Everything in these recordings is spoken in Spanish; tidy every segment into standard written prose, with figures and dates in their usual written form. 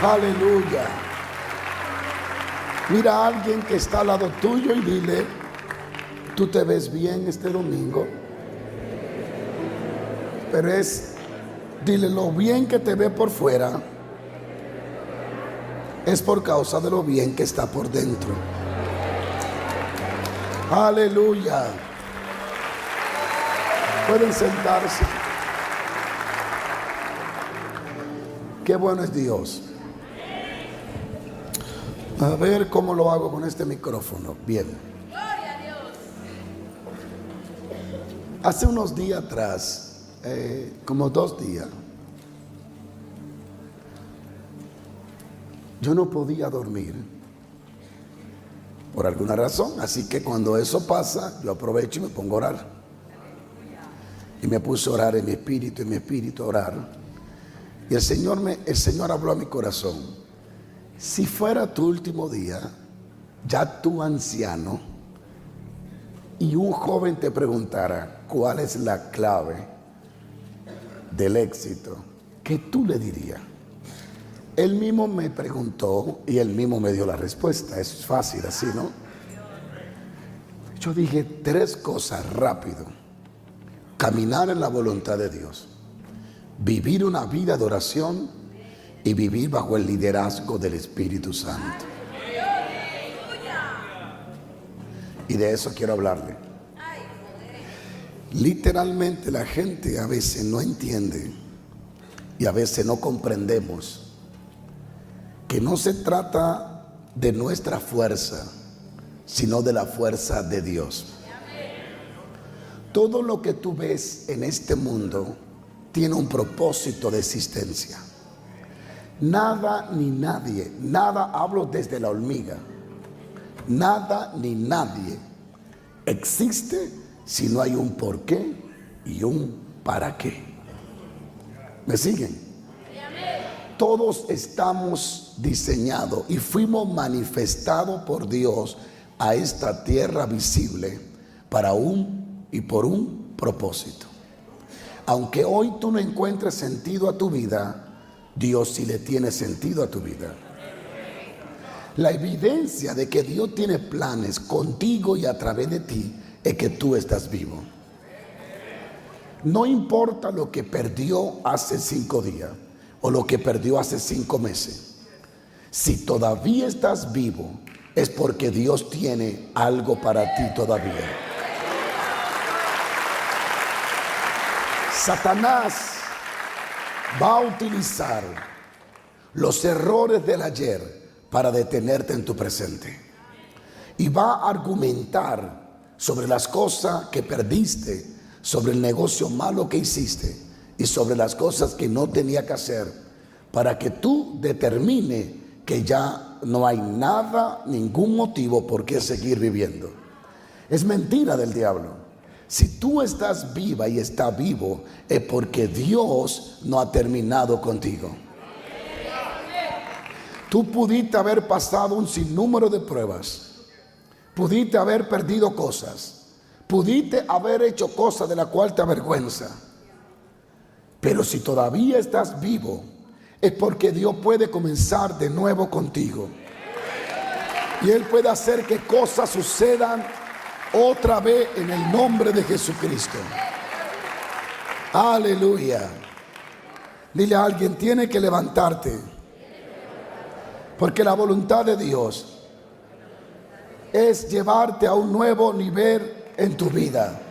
Aleluya. Mira a alguien que está al lado tuyo y dile: tú te ves bien este domingo. Pero dile, lo bien que te ve por fuera es por causa de lo bien que está por dentro. Aleluya. Pueden sentarse. Qué bueno es Dios. A ver cómo lo hago con este micrófono. Bien. Hace unos días atrás, como 2 días, yo no podía dormir por alguna razón. Así que cuando eso pasa, yo aprovecho y me pongo a orar. Y me puse a orar en mi espíritu, a orar. Y el Señor habló a mi corazón. Si fuera tu último día, ya tú anciano, y un joven te preguntara cuál es la clave del éxito, ¿qué tú le dirías? Él mismo me preguntó y él mismo me dio la respuesta. Es fácil así, ¿no? Yo dije 3 cosas rápido: caminar en la voluntad de Dios, vivir una vida de oración y vivir bajo el liderazgo del Espíritu Santo. Y de eso quiero hablarle. Literalmente la gente a veces no entiende y a veces no comprendemos que no se trata de nuestra fuerza, sino de la fuerza de Dios. Todo lo que tú ves en este mundo tiene un propósito de existencia. Nada ni nadie, nada, hablo desde la hormiga, nada ni nadie existe si no hay un por qué y un para qué. ¿Me siguen? Todos estamos diseñados y fuimos manifestados por Dios a esta tierra visible para por un propósito. Aunque hoy tú no encuentres sentido a tu vida, Dios sí le tiene sentido a tu vida. La evidencia de que Dios tiene planes contigo y a través de ti es que tú estás vivo. No importa lo que perdió hace 5 días o lo que perdió hace 5 meses. Si todavía estás vivo, es porque Dios tiene algo para ti todavía. Satanás va a utilizar los errores del ayer para detenerte en tu presente. Y va a argumentar sobre las cosas que perdiste, sobre el negocio malo que hiciste y sobre las cosas que no tenía que hacer, para que tú determine que ya no hay nada, ningún motivo por qué seguir viviendo. Es mentira del diablo. Si tú estás viva y estás vivo, es porque Dios no ha terminado contigo. Tú pudiste haber pasado un sinnúmero de pruebas, pudiste haber perdido cosas, pudiste haber hecho cosas de las cuales te avergüenza. Pero si todavía estás vivo, es porque Dios puede comenzar de nuevo contigo. Y Él puede hacer que cosas sucedan otra vez en el nombre de Jesucristo. Aleluya. Dile a alguien: tiene que levantarte, porque la voluntad de Dios es llevarte a un nuevo nivel en tu vida.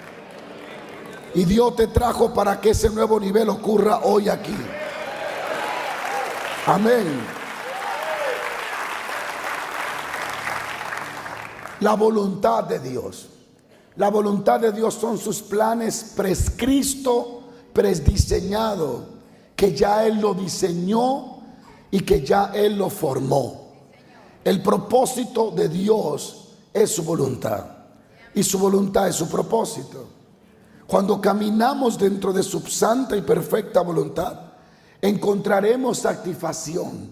Y Dios te trajo para que ese nuevo nivel ocurra hoy aquí. Amén. La voluntad de Dios. La voluntad de Dios son sus planes prescritos, prediseñados, que ya Él lo diseñó y que ya Él lo formó. El propósito de Dios es su voluntad y su voluntad es su propósito. Cuando caminamos dentro de su santa y perfecta voluntad, encontraremos satisfacción,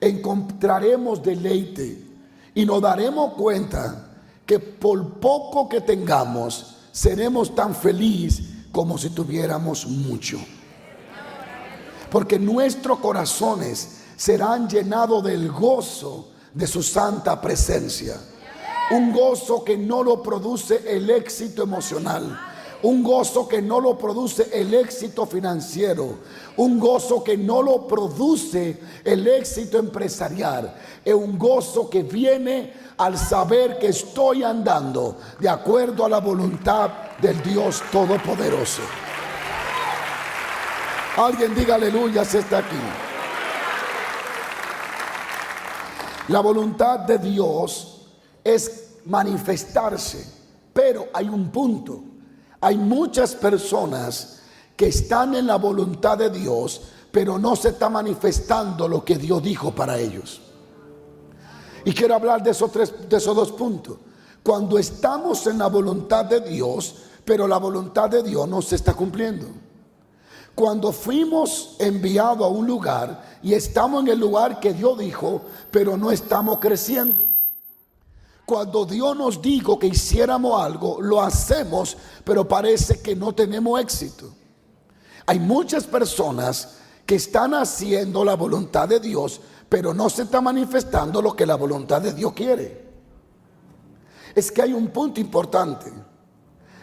encontraremos deleite y nos daremos cuenta que por poco que tengamos, seremos tan felices como si tuviéramos mucho. Porque nuestros corazones serán llenados del gozo de su santa presencia. Un gozo que no lo produce el éxito emocional, un gozo que no lo produce el éxito financiero, un gozo que no lo produce el éxito empresarial. Es un gozo que viene al saber que estoy andando de acuerdo a la voluntad del Dios Todopoderoso. Alguien diga aleluya si está aquí. La voluntad de Dios es manifestarse, pero hay un punto. Hay muchas personas que están en la voluntad de Dios, pero no se está manifestando lo que Dios dijo para ellos. Y quiero hablar de esos dos puntos. Cuando estamos en la voluntad de Dios, pero la voluntad de Dios no se está cumpliendo. Cuando fuimos enviados a un lugar y estamos en el lugar que Dios dijo, pero no estamos creciendo. Cuando Dios nos dijo que hiciéramos algo, lo hacemos, pero parece que no tenemos éxito. Hay muchas personas que están haciendo la voluntad de Dios, pero no se está manifestando lo que la voluntad de Dios quiere. Es que hay un punto importante.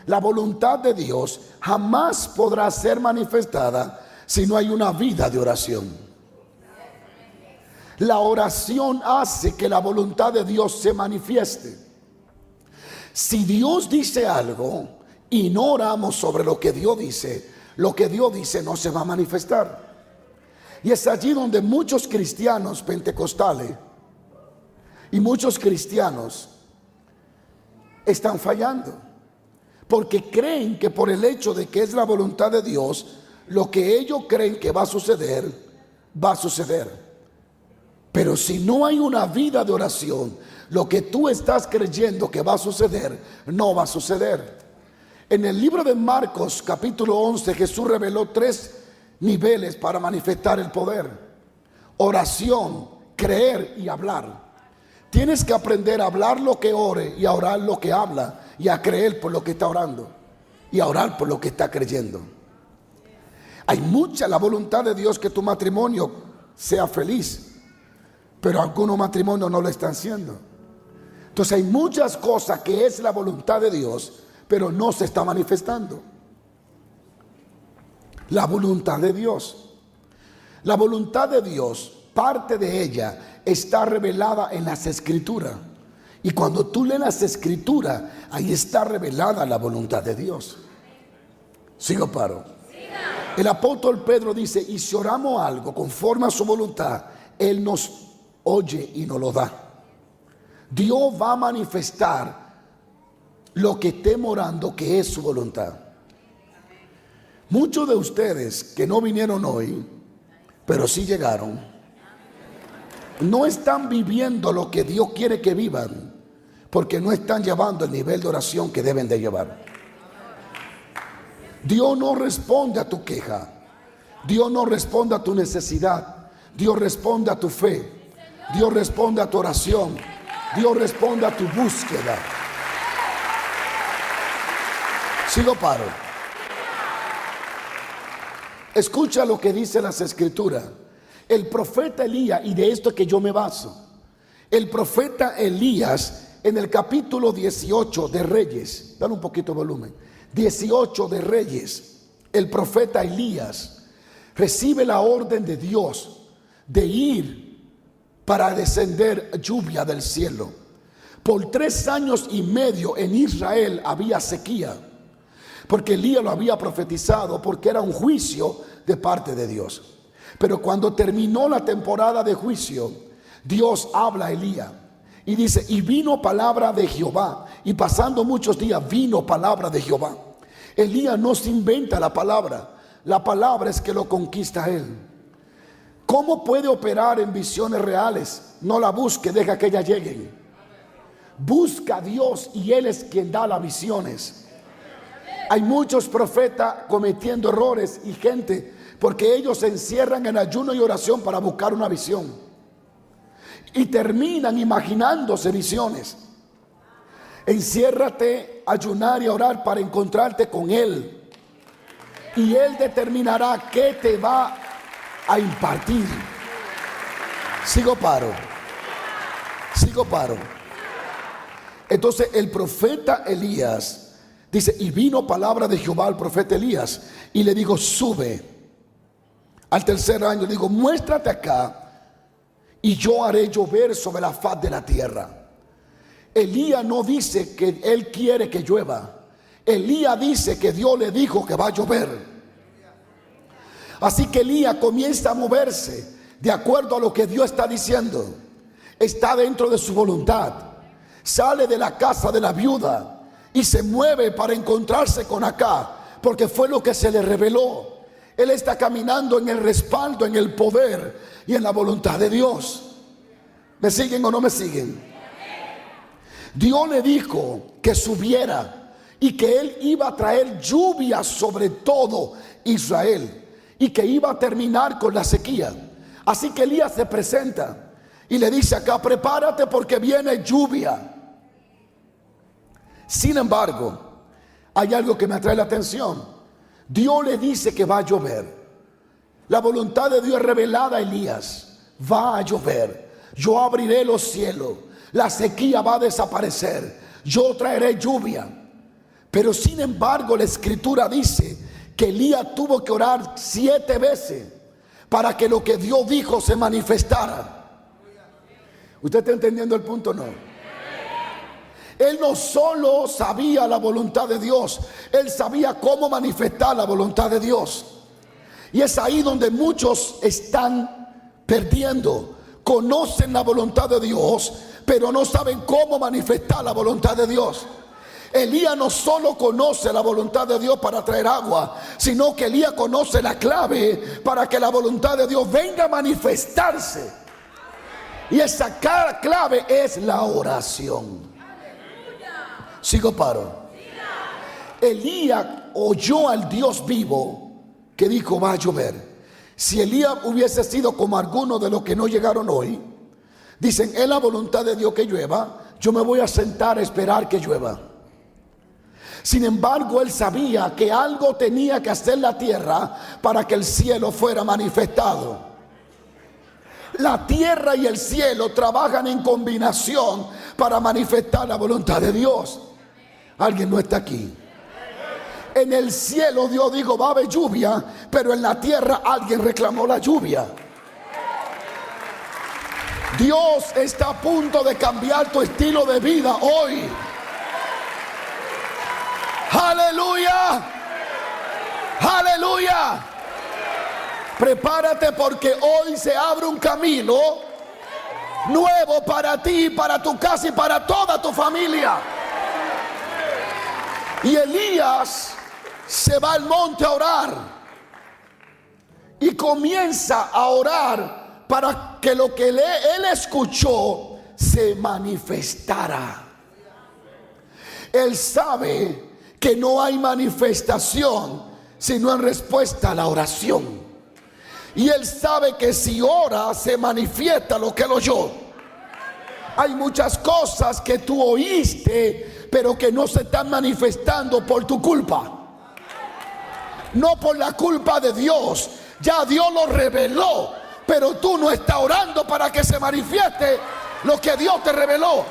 La voluntad de Dios jamás podrá ser manifestada si no hay una vida de oración. La oración hace que la voluntad de Dios se manifieste. Si Dios dice algo y no oramos sobre lo que Dios dice no se va a manifestar. Y es allí donde muchos cristianos pentecostales y muchos cristianos están fallando. Porque creen que por el hecho de que es la voluntad de Dios, lo que ellos creen que va a suceder, va a suceder. Pero si no hay una vida de oración, lo que tú estás creyendo que va a suceder, no va a suceder. En el libro de Marcos, capítulo 11, Jesús reveló 3 niveles para manifestar el poder: oración, creer y hablar. Tienes que aprender a hablar lo que ore y a orar lo que habla, y a creer por lo que está orando y a orar por lo que está creyendo. Hay mucha la voluntad de Dios que tu matrimonio sea feliz, pero algunos matrimonios no lo están siendo. Entonces hay muchas cosas que es la voluntad de Dios, pero no se está manifestando. La voluntad de Dios. La voluntad de Dios, parte de ella está revelada en las Escrituras. Y cuando tú lees las Escrituras, ahí está revelada la voluntad de Dios. ¿Sigo paro? El apóstol Pedro dice: y si oramos algo conforme a su voluntad, Él nos oye y nos lo da. Dios va a manifestar lo que estemos orando, que es su voluntad. Muchos de ustedes que no vinieron hoy, pero sí llegaron, no están viviendo lo que Dios quiere que vivan, porque no están llevando el nivel de oración que deben de llevar. Dios no responde a tu queja, Dios no responde a tu necesidad, Dios responde a tu fe, Dios responde a tu oración, Dios responde a tu búsqueda. Sigo paro. Escucha lo que dice las Escrituras. El profeta Elías, y de esto que yo me baso, el profeta Elías, en el capítulo 18 de Reyes, dale un poquito de volumen, 18 de Reyes, el profeta Elías recibe la orden de Dios de ir para descender lluvia del cielo. Por 3 años y medio en Israel había sequía, porque Elías lo había profetizado, porque era un juicio de parte de Dios. Pero cuando terminó la temporada de juicio, Dios habla a Elías y dice: y vino palabra de Jehová. Y pasando muchos días vino palabra de Jehová. Elías no se inventa la palabra es que lo conquista a él. ¿Cómo puede operar en visiones reales? No la busque, deja que ellas lleguen. Busca a Dios y Él es quien da las visiones. Hay muchos profetas cometiendo errores y gente, porque ellos se encierran en ayuno y oración para buscar una visión y terminan imaginándose visiones. Enciérrate, ayunar y orar para encontrarte con Él, y Él determinará qué te va a impartir. Sigo paro. Sigo paro. Entonces el profeta Elías dice, y vino palabra de Jehová al profeta Elías y le dijo, sube. Al tercer año le digo, muéstrate acá y yo haré llover sobre la faz de la tierra. Elías no dice que él quiere que llueva. Elías dice que Dios le dijo que va a llover. Así que Elías comienza a moverse de acuerdo a lo que Dios está diciendo. Está dentro de su voluntad. Sale de la casa de la viuda y se mueve para encontrarse con acá, porque fue lo que se le reveló. Él está caminando en el respaldo, en el poder y en la voluntad de Dios. ¿Me siguen o no me siguen? Dios le dijo que subiera y que él iba a traer lluvia sobre todo Israel y que iba a terminar con la sequía. Así que Elías se presenta y le dice acá, prepárate porque viene lluvia. Sin embargo, hay algo que me atrae la atención. Dios le dice que va a llover. La voluntad de Dios es revelada a Elías. Va a llover. Yo abriré los cielos. La sequía va a desaparecer. Yo traeré lluvia. Pero sin embargo, la escritura dice que Elías tuvo que orar 7 veces para que lo que Dios dijo se manifestara. ¿Usted está entendiendo el punto o no? Él no solo sabía la voluntad de Dios, él sabía cómo manifestar la voluntad de Dios. Y es ahí donde muchos están perdiendo. Conocen la voluntad de Dios, pero no saben cómo manifestar la voluntad de Dios. Elías no solo conoce la voluntad de Dios para traer agua, sino que Elías conoce la clave para que la voluntad de Dios venga a manifestarse. Y esa clave es la oración. Sigo paro. Elías oyó al Dios vivo que dijo va a llover. Si Elías hubiese sido como algunos de los que no llegaron hoy, dicen es la voluntad de Dios que llueva, yo me voy a sentar a esperar que llueva. Sin embargo, él sabía que algo tenía que hacer la tierra para que el cielo fuera manifestado. La tierra y el cielo trabajan en combinación para manifestar la voluntad de Dios. Alguien no está aquí. En el cielo Dios dijo va a haber lluvia, pero en la tierra alguien reclamó la lluvia. Dios está a punto de cambiar tu estilo de vida hoy. Aleluya. Aleluya. Prepárate porque hoy se abre un camino nuevo para ti, para tu casa y para toda tu familia. Y Elías se va al monte a orar y comienza a orar para que lo que él escuchó se manifestara. Él sabe que no hay manifestación sino en respuesta a la oración. Y él sabe que si ora se manifiesta lo que él oyó. Hay muchas cosas que tú oíste, pero que no se están manifestando por tu culpa. No por la culpa de Dios. Ya Dios lo reveló, pero tú no estás orando para que se manifieste lo que Dios te reveló.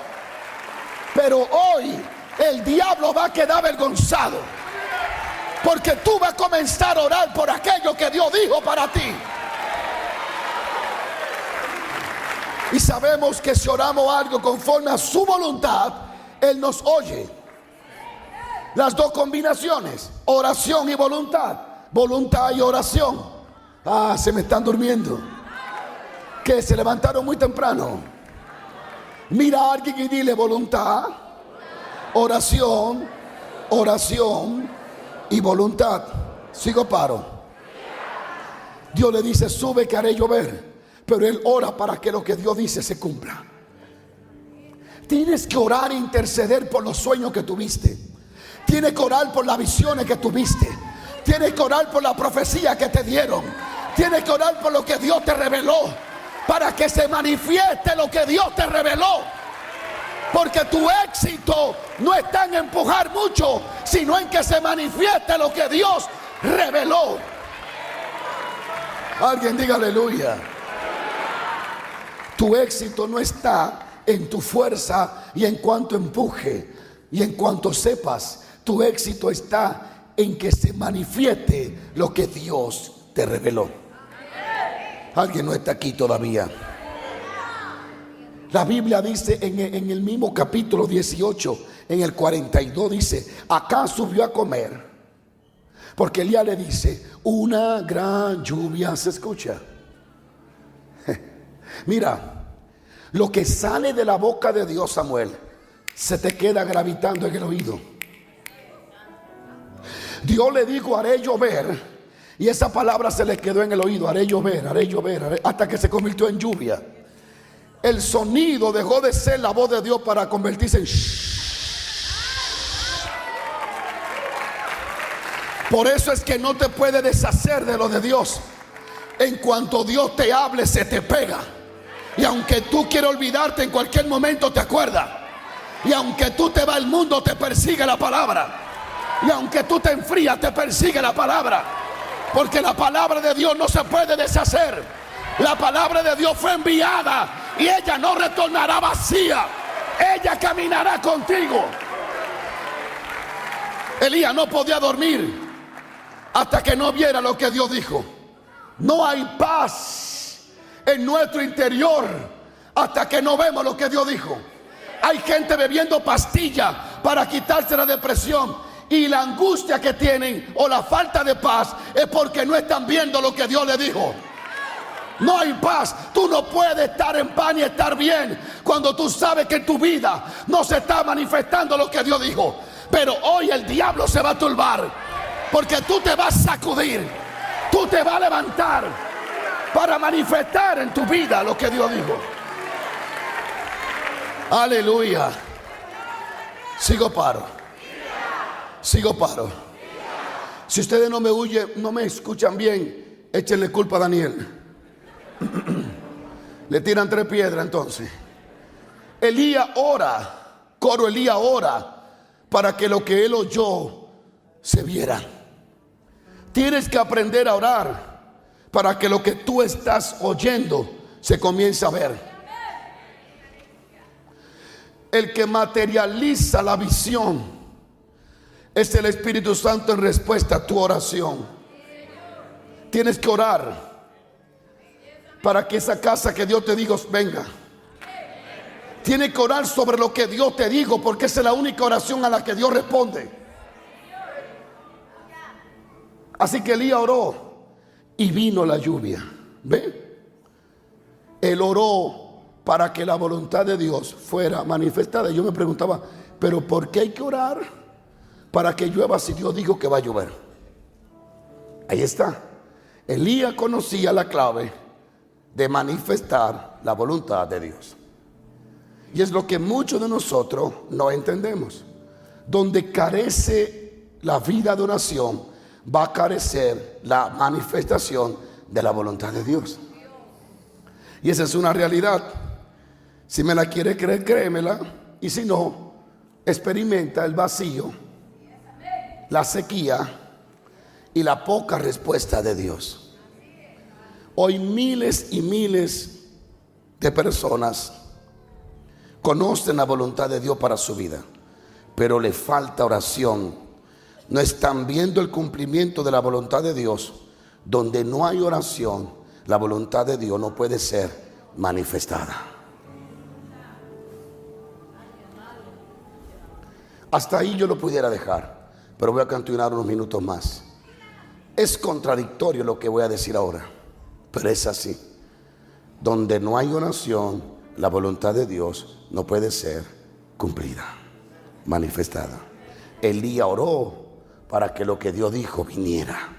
Pero hoy el diablo va a quedar avergonzado, porque tú vas a comenzar a orar por aquello que Dios dijo para ti. Y sabemos que si oramos algo conforme a su voluntad, Él nos oye. Las dos combinaciones, oración y voluntad. Voluntad y oración. Ah, se me están durmiendo. Que se levantaron muy temprano. Mira a alguien y dile voluntad, oración, oración y voluntad. Sigo paro. Dios le dice sube que haré llover, pero él ora para que lo que Dios dice se cumpla. Tienes que orar e interceder por los sueños que tuviste. Tienes que orar por las visiones que tuviste. Tienes que orar por la profecía que te dieron. Tienes que orar por lo que Dios te reveló, para que se manifieste lo que Dios te reveló. Porque tu éxito no está en empujar mucho, sino en que se manifieste lo que Dios reveló. Alguien diga aleluya. Tu éxito no está en tu fuerza y en cuanto empuje y en cuanto sepas. Tu éxito está en que se manifieste lo que Dios te reveló. Alguien no está aquí todavía. La Biblia dice en el mismo capítulo 18, en el 42, dice: acá subió a comer, porque Elías le dice: una gran lluvia se escucha. Mira, lo que sale de la boca de Dios, Samuel, se te queda gravitando en el oído. Dios le dijo: haré llover, y esa palabra se le quedó en el oído: haré llover, hasta que se convirtió en lluvia. El sonido dejó de ser la voz de Dios para convertirse en shh. Por eso es que no te puedes deshacer de lo de Dios. En cuanto Dios te hable, se te pega. Y aunque tú quieras olvidarte, en cualquier momento te acuerdas. Y aunque tú te vas al mundo, te persigue la palabra. Y aunque tú te enfrías, te persigue la palabra. Porque la palabra de Dios no se puede deshacer. La palabra de Dios fue enviada y ella no retornará vacía. Ella caminará contigo. Elías no podía dormir hasta que no viera lo que Dios dijo. No hay paz en nuestro interior hasta que no vemos lo que Dios dijo. Hay gente bebiendo pastillas para quitarse la depresión, y la angustia que tienen o la falta de paz es porque no están viendo lo que Dios les dijo. No hay paz. Tú no puedes estar en paz ni estar bien cuando tú sabes que en tu vida no se está manifestando lo que Dios dijo. Pero hoy el diablo se va a turbar, porque tú te vas a sacudir, tú te vas a levantar para manifestar en tu vida lo que Dios dijo. Aleluya. Sigo paro. Si ustedes no me escuchan bien, échenle culpa a Daniel. Le tiran 3 piedras entonces. Elías ora, coro Elías ora, para que lo que él oyó se viera. Tienes que aprender a orar para que lo que tú estás oyendo se comience a ver. El que materializa la visión es el Espíritu Santo en respuesta a tu oración. Tienes que orar para que esa casa que Dios te dijo venga. Tienes que orar sobre lo que Dios te dijo, porque esa es la única oración a la que Dios responde. Así que Elías oró y vino la lluvia. ¿Ve? Él oró para que la voluntad de Dios fuera manifestada. Yo me preguntaba, pero ¿por qué hay que orar para que llueva si Dios dijo que va a llover? Ahí está. Elías conocía la clave de manifestar la voluntad de Dios. Y es lo que muchos de nosotros no entendemos. Donde carece la vida de oración, va a carecer la manifestación de la voluntad de Dios. Y esa es una realidad. Si me la quiere creer, créemela. Y si no, experimenta el vacío, la sequía y la poca respuesta de Dios. Hoy miles y miles de personas conocen la voluntad de Dios para su vida, pero le falta oración. No están viendo el cumplimiento de la voluntad de Dios. Donde no hay oración, la voluntad de Dios no puede ser manifestada. Hasta ahí yo lo pudiera dejar, pero voy a continuar unos minutos más. Es contradictorio lo que voy a decir ahora, pero es así. Donde no hay oración, la voluntad de Dios no puede ser cumplida, manifestada. Elías oró para que lo que Dios dijo viniera.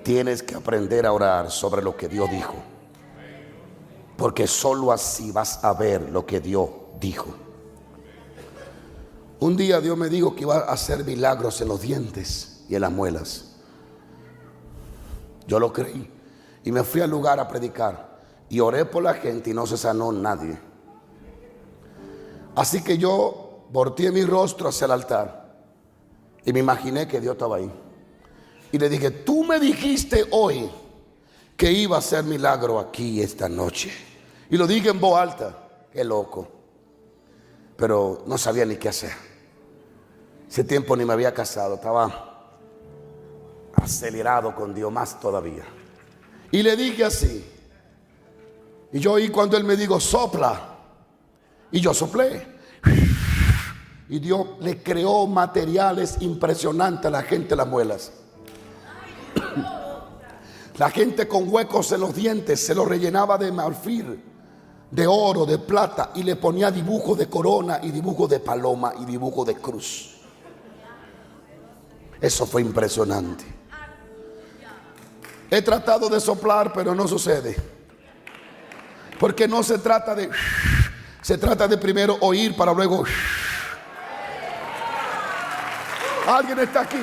Tienes que aprender a orar sobre lo que Dios dijo, porque solo así vas a ver lo que Dios dijo. Un día Dios me dijo que iba a hacer milagros en los dientes y en las muelas. Yo lo creí y me fui al lugar a predicar y oré por la gente y no se sanó nadie. Así que yo volteé mi rostro hacia el altar y me imaginé que Dios estaba ahí. Y le dije, tú me dijiste hoy que iba a hacer milagro aquí esta noche. Y lo dije en voz alta. Qué loco. Pero no sabía ni qué hacer. Ese tiempo ni me había casado. Estaba acelerado con Dios más todavía. Y le dije así. Y yo oí cuando él me dijo, sopla. Y yo soplé. Y Dios le creó materiales impresionantes a la gente de las muelas. La gente con huecos en los dientes se los rellenaba de marfil, de oro, de plata, y le ponía dibujos de corona y dibujos de paloma y dibujos de cruz. Eso fue impresionante. He tratado de soplar, pero no sucede. Porque no se trata de... Se trata de primero oír para luego... ¿Alguien está aquí?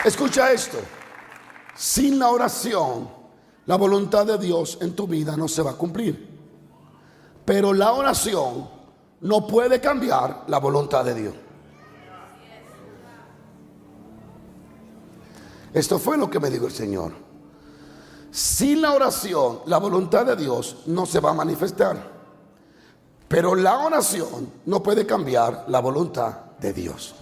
Escucha esto. Sin la oración, la voluntad de Dios en tu vida no se va a cumplir. Pero la oración no puede cambiar la voluntad de Dios. Esto fue lo que me dijo el Señor. Sin la oración, la voluntad de Dios no se va a manifestar. Pero la oración no puede cambiar la voluntad de Dios.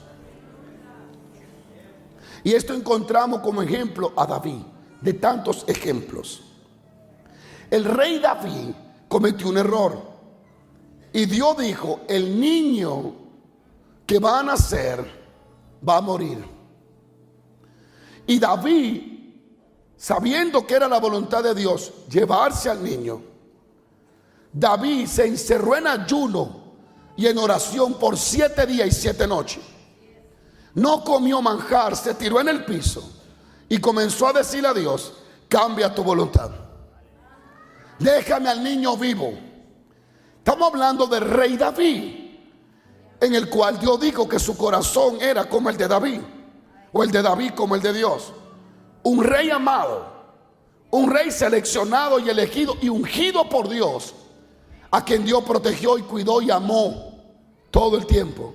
Y esto encontramos como ejemplo a David, de tantos ejemplos. El rey David cometió un error. Y Dios dijo, el niño que va a nacer va a morir. Y David, sabiendo que era la voluntad de Dios llevarse al niño, David se encerró en ayuno y en oración por 7 días y 7 noches. No comió manjar, se tiró en el piso y comenzó a decirle a Dios, cambia tu voluntad. Déjame al niño vivo. Estamos hablando del rey David, en el cual Dios dijo que su corazón era como el de David, o el de David como el de Dios. Un rey amado, un rey seleccionado y elegido y ungido por Dios, a quien Dios protegió y cuidó y amó todo el tiempo.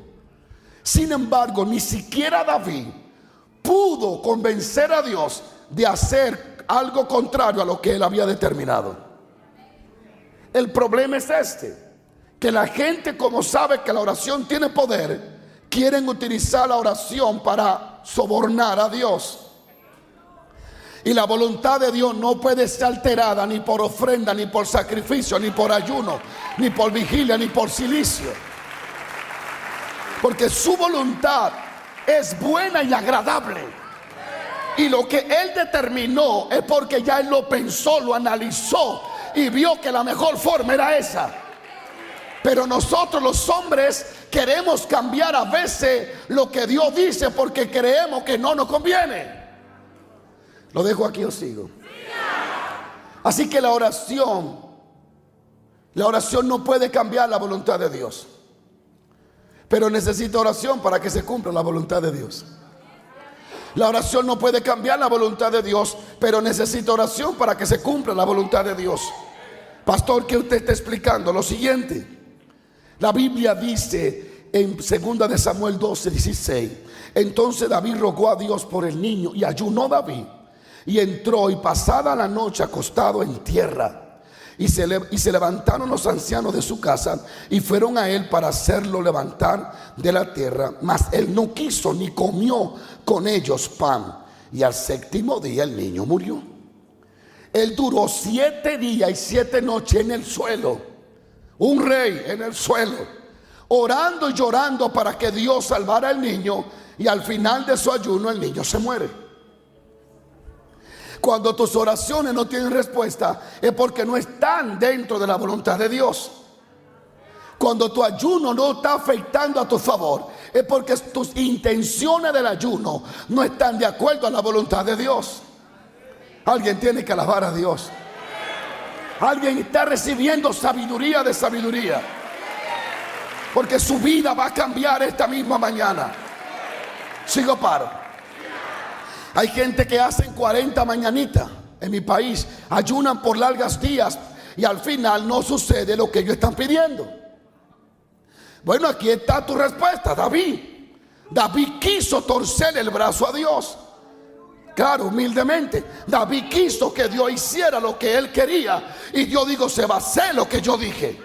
Sin embargo, ni siquiera David pudo convencer a Dios de hacer algo contrario a lo que él había determinado. El problema es este, que la gente, como sabe que la oración tiene poder, quieren utilizar la oración para sobornar a Dios. Y la voluntad de Dios no puede ser alterada ni por ofrenda, ni por sacrificio, ni por ayuno, ni por vigilia, ni por silicio. Porque su voluntad es buena y agradable. Y lo que Él determinó es porque ya Él lo pensó, lo analizó y vio que la mejor forma era esa. Pero nosotros los hombres queremos cambiar a veces lo que Dios dice porque creemos que no nos conviene. Lo dejo aquí o sigo. Así que la oración no puede cambiar la voluntad de Dios. Pero necesita oración para que se cumpla la voluntad de Dios. La oración no puede cambiar la voluntad de Dios, pero necesita oración para que se cumpla la voluntad de Dios. Pastor, ¿qué usted está explicando? Lo siguiente. La Biblia dice en 2 de Samuel 12:16. Entonces David rogó a Dios por el niño y ayunó David. Y entró y pasada la noche acostado en tierra. Y se levantaron los ancianos de su casa y fueron a él para hacerlo levantar de la tierra. Mas él no quiso ni comió con ellos pan. Y al 7º día el niño murió. Él duró 7 días y 7 noches en el suelo. Un rey en el suelo, orando y llorando para que Dios salvara al niño. Y al final de su ayuno el niño se muere. Cuando tus oraciones no tienen respuesta, es porque no están dentro de la voluntad de Dios. Cuando tu ayuno no está afectando a tu favor, es porque tus intenciones del ayuno no están de acuerdo a la voluntad de Dios. Alguien tiene que alabar a Dios. Alguien está recibiendo sabiduría de sabiduría, porque su vida va a cambiar esta misma mañana. Sigo paro. Hay gente que hacen 40 mañanitas en mi país, ayunan por largos días y al final no sucede lo que ellos están pidiendo. Bueno, aquí está tu respuesta, David. David quiso torcer el brazo a Dios. Claro, humildemente. David quiso que Dios hiciera lo que él quería. Y Dios dijo, se va a hacer lo que yo dije.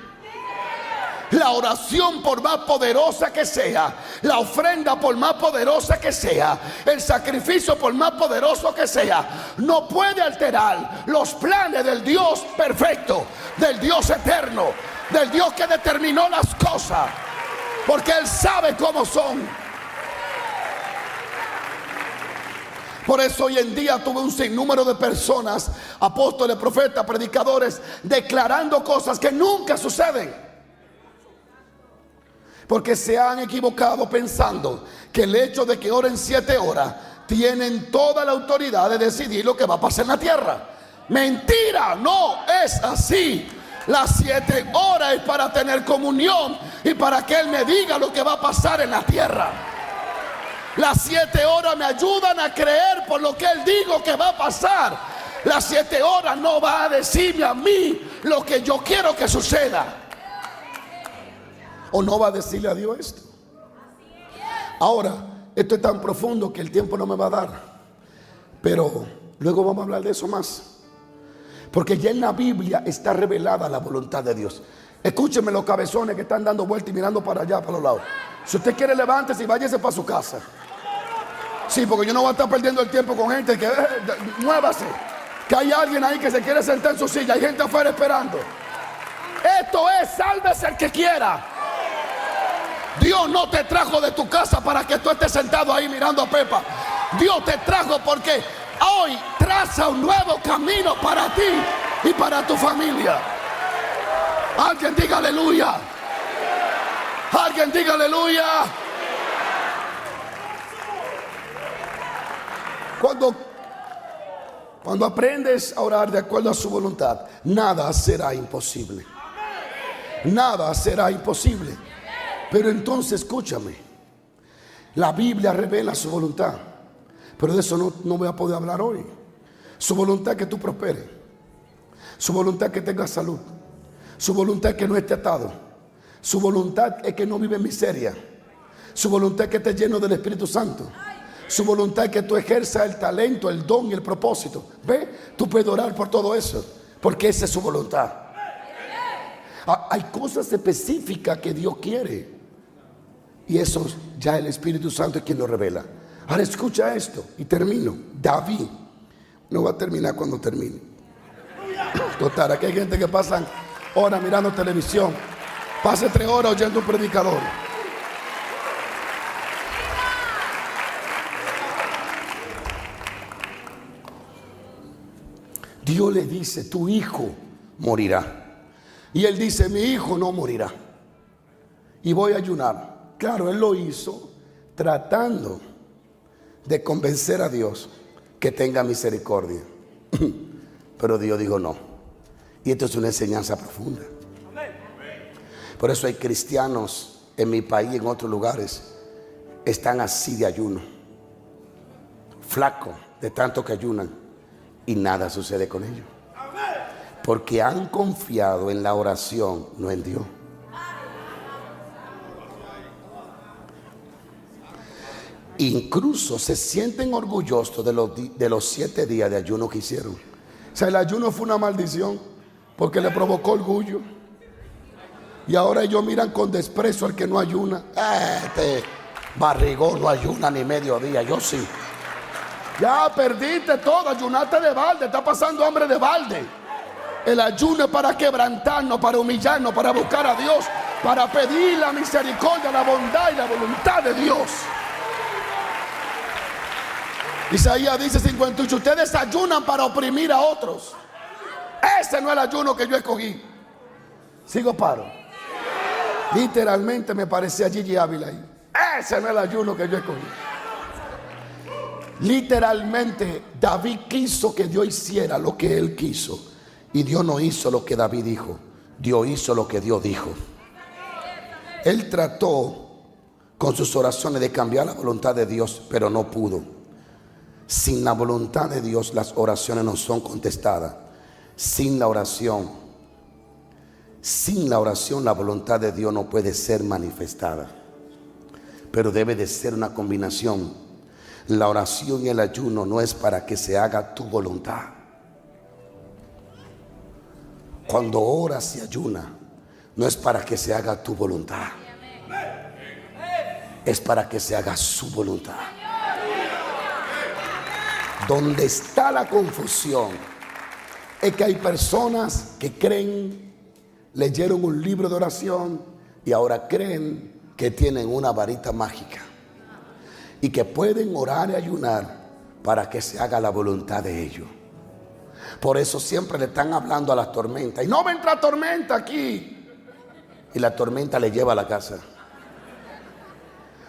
La oración, por más poderosa que sea, la ofrenda por más poderosa que sea, el sacrificio por más poderoso que sea, no puede alterar los planes del Dios perfecto, del Dios eterno, del Dios que determinó las cosas, porque Él sabe cómo son. Por eso hoy en día tuve un sinnúmero de personas, apóstoles, profetas, predicadores, declarando cosas que nunca suceden. Porque se han equivocado pensando que el hecho de que oren 7 horas tienen toda la autoridad de decidir lo que va a pasar en la tierra. Mentira, no es así. Las 7 horas es para tener comunión y para que Él me diga lo que va a pasar en la tierra. Las 7 horas me ayudan a creer por lo que Él dijo que va a pasar. Las 7 horas no va a decirme a mí lo que yo quiero que suceda. O no va a decirle a Dios esto. Ahora, esto es tan profundo que el tiempo no me va a dar. Pero luego vamos a hablar de eso más. Porque ya en la Biblia está revelada la voluntad de Dios. Escúchenme los cabezones que están dando vueltas y mirando para allá, para los lados. Si usted quiere, levántese y váyase para su casa. Sí, porque yo no voy a estar perdiendo el tiempo con gente que muévase. Que hay alguien ahí que se quiere sentar en su silla. Hay gente afuera esperando. Esto es sálvese el que quiera. Dios no te trajo de tu casa para que tú estés sentado ahí mirando a Pepa. Dios te trajo porque hoy traza un nuevo camino para ti y para tu familia. Alguien diga aleluya. Alguien diga aleluya. Cuando aprendes a orar de acuerdo a su voluntad, nada será imposible. Nada será imposible. Pero entonces escúchame, la Biblia revela su voluntad, pero de eso no voy a poder hablar hoy. Su voluntad es que tú prosperes, su voluntad es que tengas salud, su voluntad es que no esté atado, su voluntad es que no vive en miseria, su voluntad es que estés lleno del Espíritu Santo, su voluntad es que tú ejerzas el talento, el don y el propósito. ¿Ve? Tú puedes orar por todo eso, porque esa es su voluntad. Hay cosas específicas que Dios quiere, y eso ya el Espíritu Santo es quien lo revela. Ahora escucha esto y termino. David no va a terminar cuando termine. Total, aquí hay gente que pasan horas mirando televisión, pase 3 horas oyendo un predicador. Dios le dice, tu hijo morirá. Y él dice, mi hijo no morirá. Y voy a ayunar. Claro, él lo hizo tratando de convencer a Dios que tenga misericordia. Pero Dios dijo no. Y esto es una enseñanza profunda. Por eso hay cristianos en mi país y en otros lugares están así de ayuno, flacos de tanto que ayunan, y nada sucede con ellos, porque han confiado en la oración, no en Dios. Incluso se sienten orgullosos de los 7 días de ayuno que hicieron. O sea, el ayuno fue una maldición porque le provocó orgullo. Y ahora ellos miran con desprecio al que no ayuna. Este barrigón no ayuna ni mediodía, yo sí. Ya perdiste todo, ayunaste de balde, está pasando hambre de balde. El ayuno es para quebrantarnos, para humillarnos, para buscar a Dios, para pedir la misericordia, la bondad y la voluntad de Dios. Isaías dice 58, ustedes ayunan para oprimir a otros. Ese no es el ayuno que yo escogí. Sigo paro. Literalmente me parecía Gigi Ávila ahí. Ese no es el ayuno que yo escogí. Literalmente David quiso que Dios hiciera lo que él quiso, y Dios no hizo lo que David dijo. Dios hizo lo que Dios dijo. Él trató con sus oraciones de cambiar la voluntad de Dios, pero no pudo. Sin la voluntad de Dios las oraciones no son contestadas. Sin la oración la voluntad de Dios no puede ser manifestada. Pero debe de ser una combinación La oración y el ayuno no es para que se haga tu voluntad. Cuando oras y ayunas, no es para que se haga tu voluntad, es para que se haga su voluntad. Donde está la confusión es que hay personas que creen, leyeron un libro de oración y ahora creen que tienen una varita mágica y que pueden orar y ayunar para que se haga la voluntad de ellos. Por eso siempre le están hablando a las tormentas. Y no va a entrar tormenta aquí. Y la tormenta le lleva a la casa.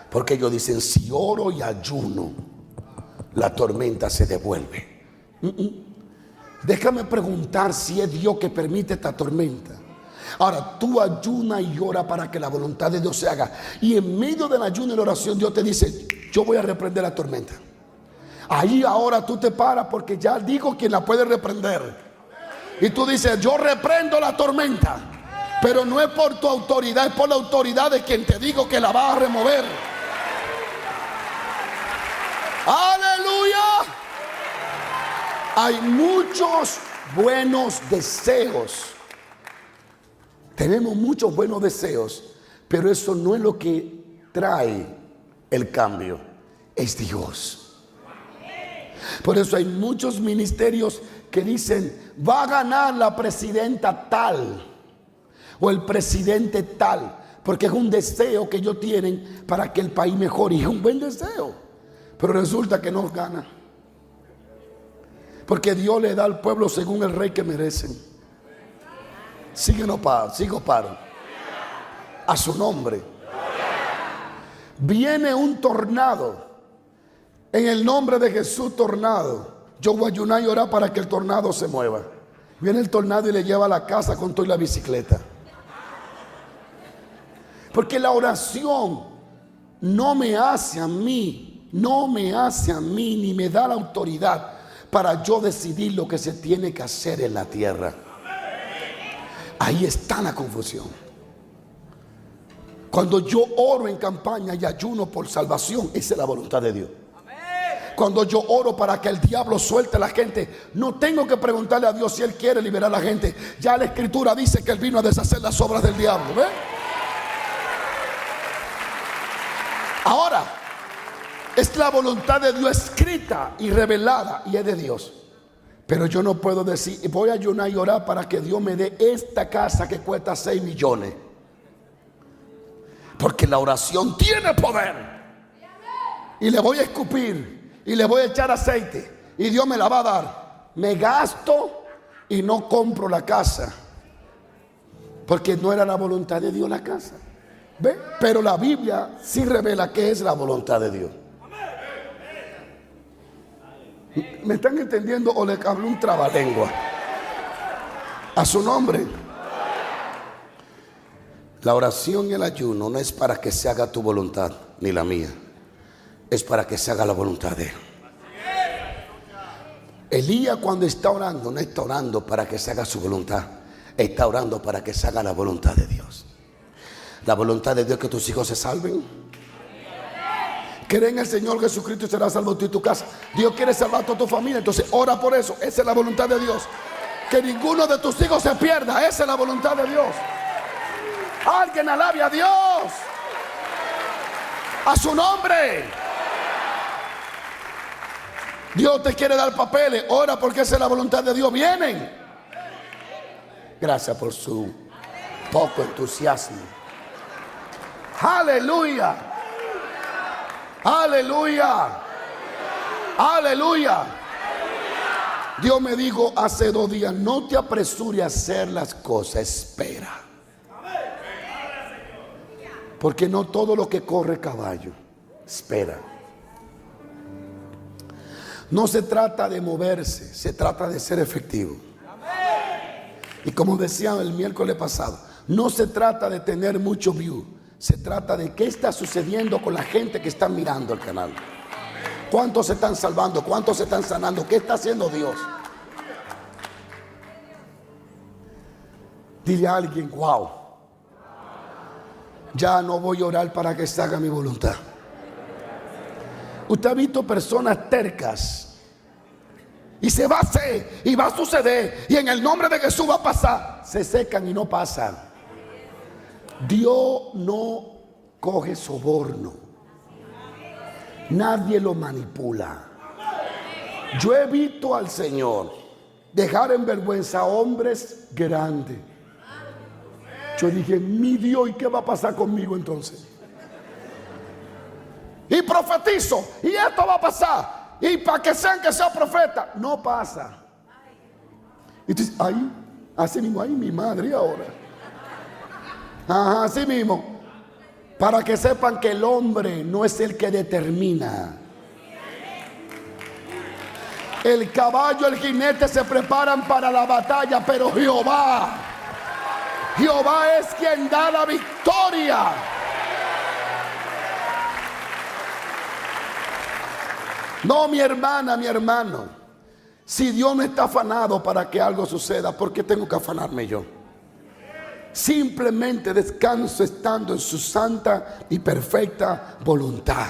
Porque ellos dicen, si oro y ayuno, la tormenta se devuelve. Déjame preguntar si es Dios que permite esta tormenta. Ahora tú ayunas y oras para que la voluntad de Dios se haga. Y en medio del ayuno y la oración Dios te dice, yo voy a reprender la tormenta. Ahí ahora tú te paras porque ya digo quién la puede reprender. Y tú dices, yo reprendo la tormenta. Pero no es por tu autoridad, es por la autoridad de quien te digo que la va a remover. ¡Aleluya! Hay muchos buenos deseos. Tenemos muchos buenos deseos, pero eso no es lo que trae el cambio. Es Dios. Por eso hay muchos ministerios que dicen, va a ganar la presidenta tal o el presidente tal, porque es un deseo que ellos tienen para que el país mejore. Y es un buen deseo, pero resulta que no gana, porque Dios le da al pueblo según el rey que merecen. Sigo paro. A su nombre. Viene un tornado. En el nombre de Jesús, tornado. Yo voy a ayunar y orar para que el tornado se mueva. Viene el tornado y le lleva a la casa con toda la bicicleta. Porque la oración no me hace a mí, ni me da la autoridad para yo decidir lo que se tiene que hacer en la tierra. Ahí está la confusión. Cuando yo oro en campaña y ayuno por salvación, esa es la voluntad de Dios. Cuando yo oro para que el diablo suelte a la gente, no tengo que preguntarle a Dios si Él quiere liberar a la gente. Ya la Escritura dice que Él vino a deshacer las obras del diablo. ¿Ve? Ahora, es la voluntad de Dios escrita y revelada y es de Dios. Pero yo no puedo decir, voy a ayunar y orar para que Dios me dé esta casa que cuesta 6 millones. Porque la oración tiene poder. Y le voy a escupir y le voy a echar aceite y Dios me la va a dar. Me gasto y no compro la casa, porque no era la voluntad de Dios la casa. ¿Ve? Pero la Biblia sí revela que es la voluntad de Dios. ¿Me están entendiendo o le hablo un trabalengua? A su nombre. La oración y el ayuno no es para que se haga tu voluntad ni la mía, es para que se haga la voluntad de Él. Elías, cuando está orando, no está orando para que se haga su voluntad, está orando para que se haga la voluntad de Dios. La voluntad de Dios es que tus hijos se salven. Cree en el Señor Jesucristo y serás salvo tú y tu casa. Dios quiere salvar a toda tu familia, entonces ora por eso. Esa es la voluntad de Dios. Que ninguno de tus hijos se pierda. Esa es la voluntad de Dios. Alguien alabe a Dios. A su nombre. Dios te quiere dar papeles. Ora porque esa es la voluntad de Dios. Vienen. Gracias por su poco entusiasmo. Aleluya. Aleluya. Aleluya. Dios me dijo hace 2 días, no te apresures a hacer las cosas, espera. Porque no todo lo que corre caballo, espera. No se trata de moverse, se trata de ser efectivo. Y como decía el miércoles pasado, no se trata de tener mucho view. Se trata de qué está sucediendo con la gente que está mirando el canal. ¿Cuántos se están salvando? ¿Cuántos se están sanando? ¿Qué está haciendo Dios? Dile a alguien, wow, ya no voy a orar para que se haga mi voluntad. Usted ha visto personas tercas y se va a hacer y va a suceder y en el nombre de Jesús va a pasar. Se secan y no pasan. Dios no coge soborno. Nadie lo manipula. Yo he visto al Señor dejar en vergüenza a hombres grandes. Yo dije, mi Dios, ¿y qué va a pasar conmigo entonces? Y profetizo, y esto va a pasar, y para que sean que sea profeta, no pasa. Y tú dices, ahí, así mismo, ahí mi madre ahora. Ajá, así mismo. Para que sepan que el hombre no es el que determina. El caballo, el jinete se preparan para la batalla, pero Jehová es quien da la victoria. No, mi hermana, mi hermano, si Dios no está afanado para que algo suceda, ¿por qué tengo que afanarme yo? Simplemente descanso estando en su santa y perfecta voluntad.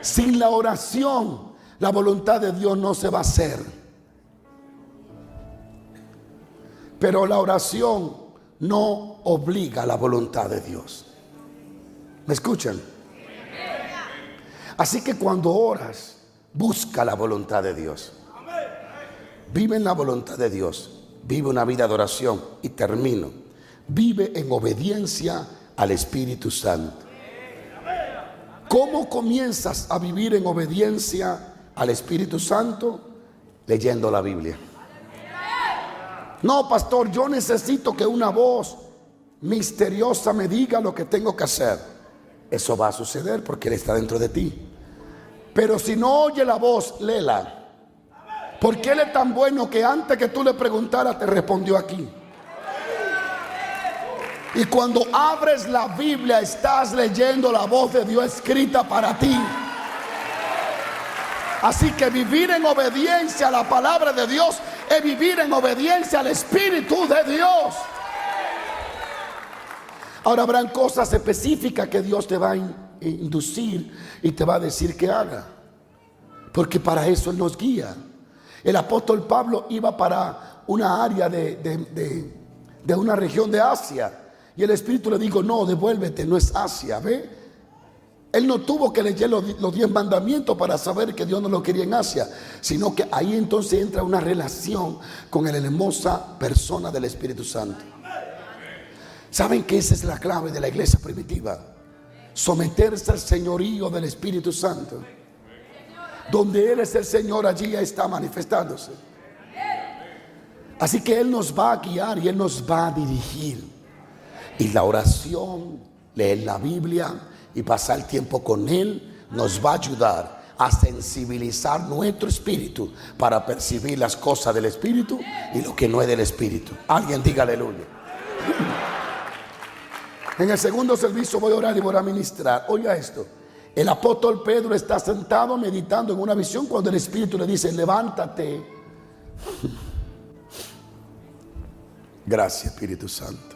Sin la oración, la voluntad de Dios no se va a hacer. Pero la oración no obliga a la voluntad de Dios. ¿Me escuchan? Así que cuando oras, busca la voluntad de Dios. Vive en la voluntad de Dios. Vive una vida de oración. Y termino. Vive en obediencia al Espíritu Santo. ¿Cómo comienzas a vivir en obediencia al Espíritu Santo? Leyendo la Biblia. No, pastor, yo necesito que una voz misteriosa me diga lo que tengo que hacer. Eso va a suceder porque Él está dentro de ti. Pero si no oye la voz, léela. Porque Él es tan bueno que antes que tú le preguntaras te respondió aquí. Y cuando abres la Biblia estás leyendo la voz de Dios escrita para ti. Así que vivir en obediencia a la palabra de Dios es vivir en obediencia al Espíritu de Dios. Ahora habrán cosas específicas que Dios te va a inducir y te va a decir que haga, porque para eso Él nos guía. El apóstol Pablo iba para una área de una región de Asia y el Espíritu le dijo, no, devuélvete, no es Asia, ¿ve? Él no tuvo que leer los 10 mandamientos para saber que Dios no lo quería en Asia, sino que ahí entonces entra una relación con la hermosa persona del Espíritu Santo. ¿Saben que esa es la clave de la iglesia primitiva? Someterse al señorío del Espíritu Santo. Donde Él es el Señor, allí está manifestándose. Así que Él nos va a guiar y Él nos va a dirigir. Y la oración, leer la Biblia y pasar tiempo con Él nos va a ayudar a sensibilizar nuestro espíritu para percibir las cosas del Espíritu y lo que no es del Espíritu. Alguien diga aleluya. En el segundo servicio voy a orar y voy a ministrar. Oiga esto. El apóstol Pedro está sentado meditando en una visión cuando el Espíritu le dice, levántate. Gracias, Espíritu Santo.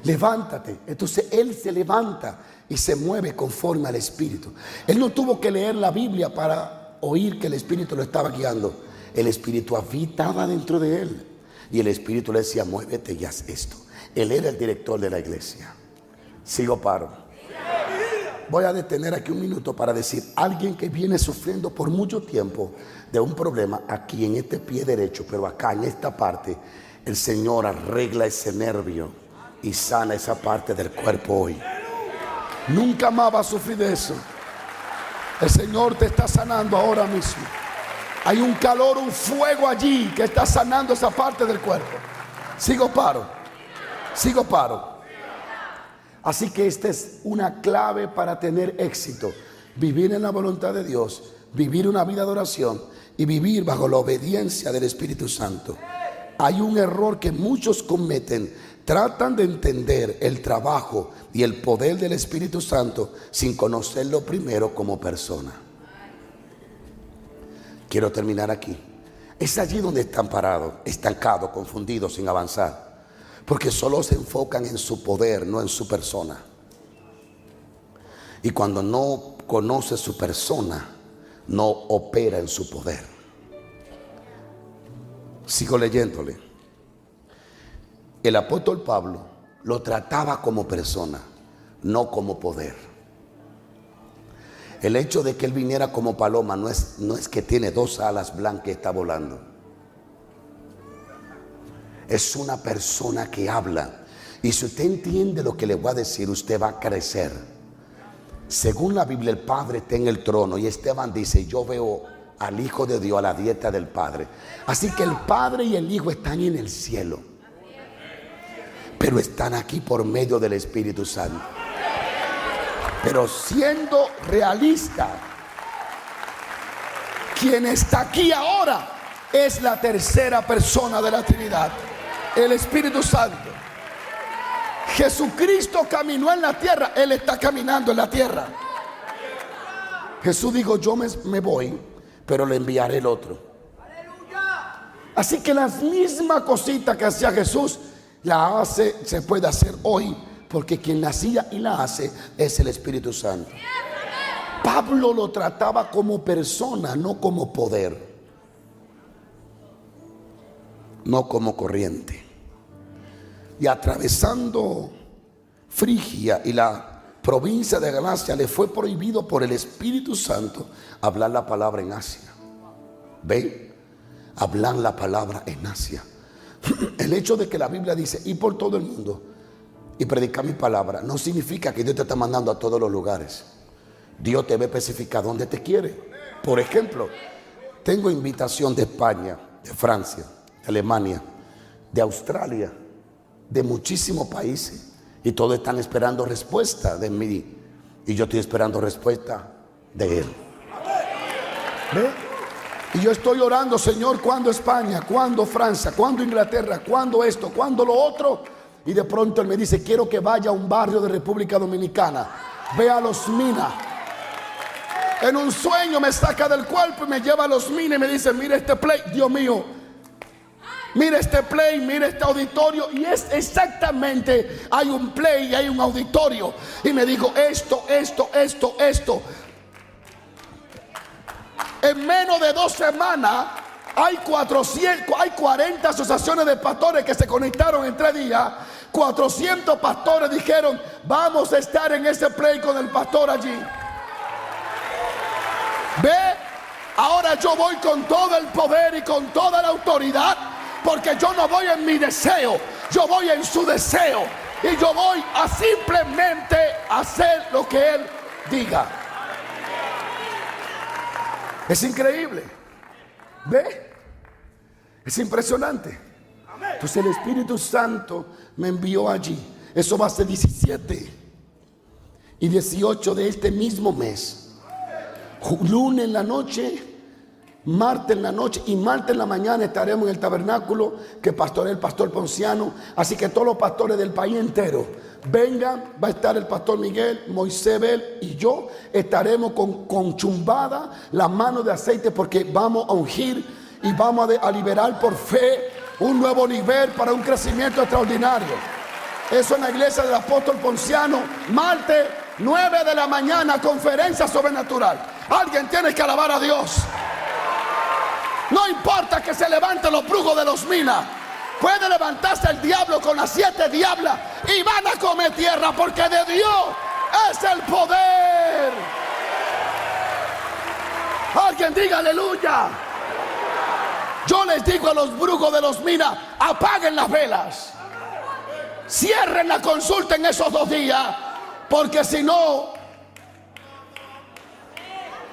Levántate. Entonces él se levanta y se mueve conforme al Espíritu. Él no tuvo que leer la Biblia para oír que el Espíritu lo estaba guiando. El Espíritu habitaba dentro de él y el Espíritu le decía, muévete y haz esto. Él era el director de la iglesia. Sigo, paro. Voy a detener aquí un minuto para decir, alguien que viene sufriendo por mucho tiempo de un problema aquí en este pie derecho, pero acá en esta parte, el Señor arregla ese nervio y sana esa parte del cuerpo hoy. Nunca más va a sufrir de eso. El Señor te está sanando ahora mismo. Hay un calor, un fuego allí que está sanando esa parte del cuerpo. Sigo, paro. Sigo, paro. Así que esta es una clave para tener éxito. Vivir en la voluntad de Dios, vivir una vida de oración y vivir bajo la obediencia del Espíritu Santo. Hay un error que muchos cometen. Tratan de entender el trabajo y el poder del Espíritu Santo sin conocerlo primero como persona. Quiero terminar aquí. Es allí donde están parados, estancados, confundidos, sin avanzar. Porque solo se enfocan en su poder, no en su persona. Y cuando conoce su persona, no opera en su poder. Sigo leyéndole. El apóstol Pablo lo trataba como persona, no como poder. El hecho de que él viniera como paloma no es que tiene dos alas blancas y está volando. Es una persona que habla. Y si usted entiende lo que le voy a decir, usted va a crecer. Según la Biblia, el Padre está en el trono. Y Esteban dice: yo veo al Hijo de Dios a la diestra del Padre. Así que el Padre y el Hijo están en el cielo, pero están aquí por medio del Espíritu Santo. Pero siendo realista, quien está aquí ahora es la tercera persona de la Trinidad, el Espíritu Santo. Jesucristo caminó en la tierra, Él está caminando en la tierra. Jesús dijo: yo me voy, pero le enviaré el otro. Así que las mismas cositas que hacía Jesús, la hace, se puede hacer hoy, porque quien la hacía y la hace es el Espíritu Santo. Pablo lo trataba como persona, no como poder, no como corriente. Y atravesando Frigia y la provincia de Galacia, le fue prohibido por el Espíritu Santo hablar la palabra en Asia. ¿Ven? Hablar la palabra en Asia. El hecho de que la Biblia dice: y por todo el mundo y predicar mi palabra, no significa que Dios te está mandando a todos los lugares. Dios te va a especificar dónde te quiere. Por ejemplo, tengo invitación de España, de Francia, de Alemania, de Australia, de muchísimos países, y todos están esperando respuesta de mí, y yo estoy esperando respuesta de Él. ¿Ve? Y yo estoy orando: Señor, ¿cuándo España? ¿Cuándo Francia? ¿Cuándo Inglaterra? ¿Cuándo esto? ¿Cuándo lo otro? Y de pronto Él me dice: quiero que vaya a un barrio de República Dominicana, vea a Los Minas. En un sueño me saca del cuerpo y me lleva a Los Minas y me dice: mira este play, Dios mío, mira este play, mira este auditorio. Y es exactamente, hay un play y hay un auditorio. Y me dijo: esto. En menos de 2 semanas hay 40 asociaciones de pastores que se conectaron en 3 días. 400 pastores dijeron: vamos a estar en ese play con el pastor allí. ¿Ve? Ahora yo voy con todo el poder y con toda la autoridad, porque yo no voy en mi deseo, yo voy en su deseo. Y yo voy a simplemente hacer lo que Él diga. Es increíble. ¿Ve? Es impresionante. Entonces el Espíritu Santo me envió allí. Eso va a ser 17 y 18 de este mismo mes. Lunes en la noche, martes en la noche y martes en la mañana estaremos en el tabernáculo que pastorea el pastor Ponciano. Así que todos los pastores del país entero vengan. Va a estar el pastor Miguel, Moisés Bel y yo. Estaremos con chumbada, la mano de aceite, porque vamos a ungir y vamos a liberar por fe un nuevo nivel para un crecimiento extraordinario. Eso en la iglesia del apóstol Ponciano, martes 9 de la mañana, conferencia sobrenatural. Alguien tiene que alabar a Dios. No importa que se levanten los brujos de Los Minas, puede levantarse el diablo con las 7 diablas y van a comer tierra, porque de Dios es el poder. Alguien diga aleluya. Yo les digo a los brujos de Los Minas: apaguen las velas, cierren la consulta en esos 2 días, porque si no,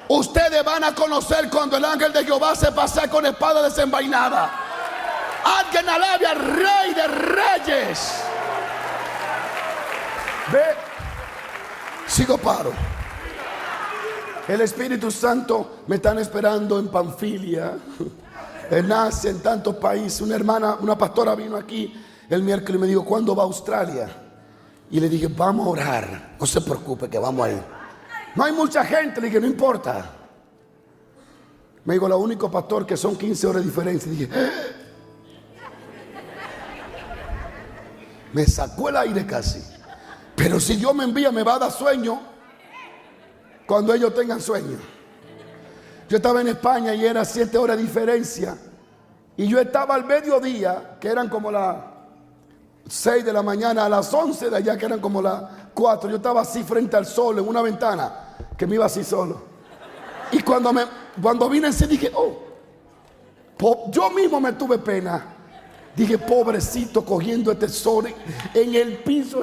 ustedes van a conocer cuando el ángel de Jehová se pasa con espada desenvainada. Alguien alabe al Rey de Reyes. Ve, sigo paro. El Espíritu Santo me están esperando en Panfilia, en Asia, en tantos países. Una hermana, una pastora vino aquí el miércoles y me dijo: ¿cuándo va a Australia? Y le dije: vamos a orar, no se preocupe que vamos a ir. No hay mucha gente. Le dije: no importa. Me dijo: lo único, pastor, que son 15 horas de diferencia. Y dije: me sacó el aire casi. Pero si Dios me envía, me va a dar sueño. cuando ellos tengan sueño. Yo estaba en España y era 7 horas de diferencia. Y yo estaba al mediodía, que eran como las 6 de la mañana, a las 11 de allá, que eran como las 4. Yo estaba así frente al sol, en una ventana, que me iba así solo. Y cuando vine así dije, yo mismo me tuve pena. Dije, pobrecito, cogiendo este sol en el piso.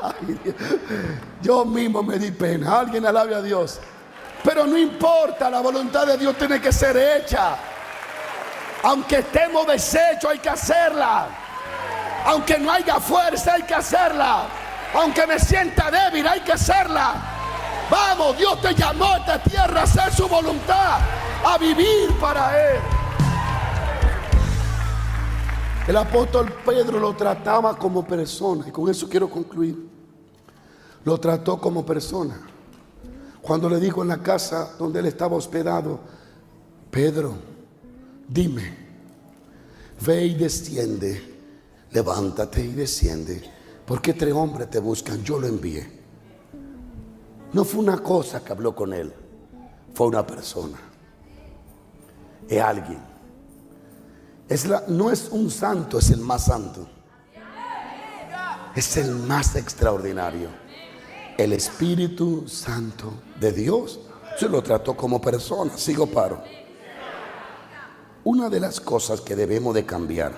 Ay, Dios. Yo mismo me di pena. Alguien alabe a Dios. Pero no importa, la voluntad de Dios tiene que ser hecha. Aunque estemos deshechos, hay que hacerla. Aunque no haya fuerza, hay que hacerla. Aunque me sienta débil, hay que hacerla. Vamos, Dios te llamó a esta tierra a hacer su voluntad, a vivir para Él. El apóstol Pedro lo trataba como persona, y con eso quiero concluir. Lo trató como persona. Cuando le dijo en la casa donde él estaba hospedado, Pedro, dime, ve y desciende, levántate y desciende, porque 3 hombres te buscan, yo lo envié. No fue una cosa que habló con él, fue una persona, es alguien. No es un santo, es el más santo. Es el más extraordinario. El Espíritu Santo de Dios se lo trató como persona. Sigo paro. Una de las cosas que debemos de cambiar